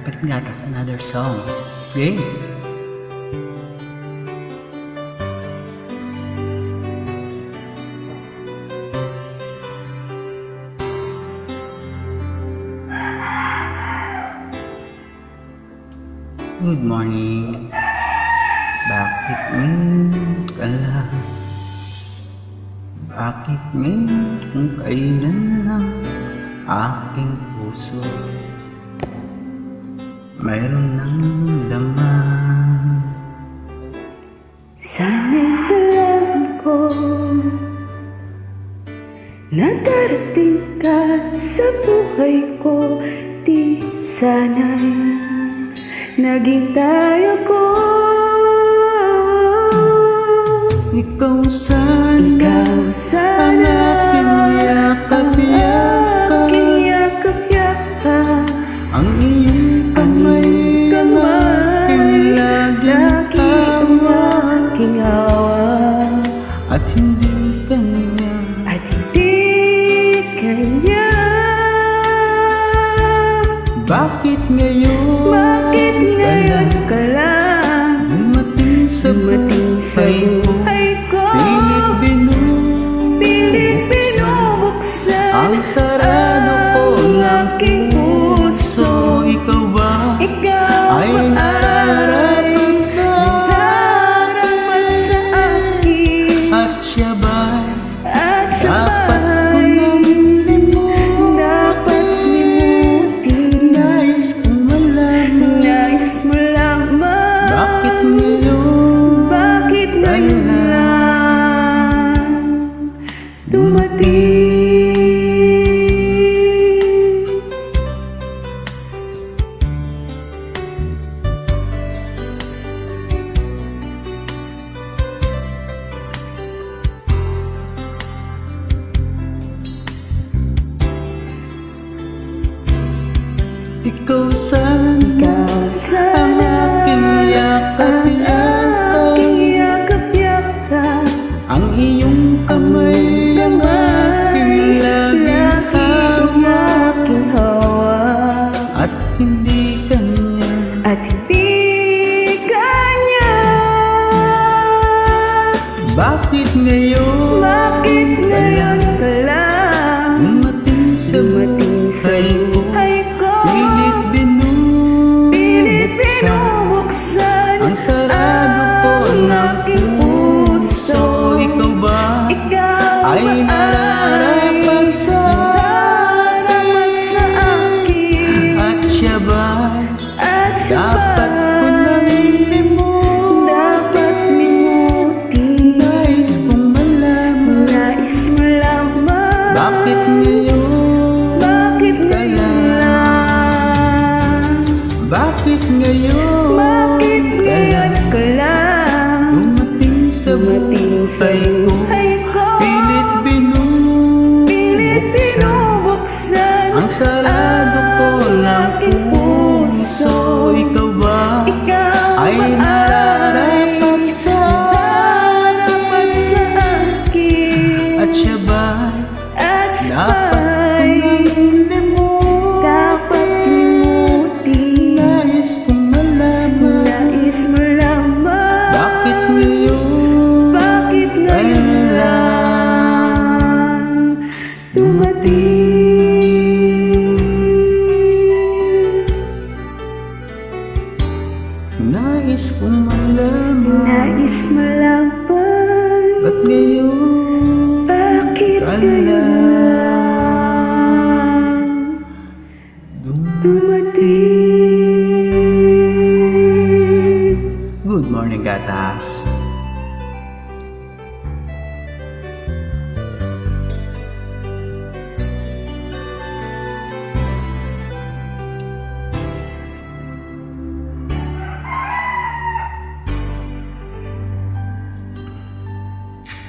Dapat Gatas, another song. Game! Good morning. Bakit ngayon ka lang? Bakit ngayon kung kailan lang aking puso mayroon ng laman? Sana'y dalawin ko na darating ka sa buhay ko. Di sana'y naghintay ako. Ikaw sana ang aking yakap-yakap, ang iyong kamay ang aking laging hawak, at hindi kanya Bakit ngayon ka lang dumating sa buhay ko? Pilit binubuksan ang sarado ko ng puso. Ikaw ba ay nararapat sa akin? At siya ba dapat ko nang limutin? Nais kong malaman bakit ngayon lang dumating? Ikaw sana ang aking yakap-yakap, ang iyong kamay ang aking laging hawak, at hindi kanya. Bakit ngayon ka lang dumating sa buhay ko? Pilit binubuksan ang sarado ko ng puso. Ikaw ba ay nararapat sa akin? At siya ba dapat ko nang limutin? Nais kong malaman bakit ngayon ka lang? Bakit ngayon ka lang dumating sa buhay ko? Pilit binubuksan ang sarado ko ng puso. Ikaw ba ay nararapat sa akin? At siya ba dapat nais kong malaman bakit ngayon ka lang dumating? Nais kong malaman ba't ngayon ka lang dumating? Good morning, Gatas.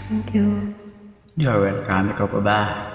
Thank you. You're welcome. Ikaw pa ba?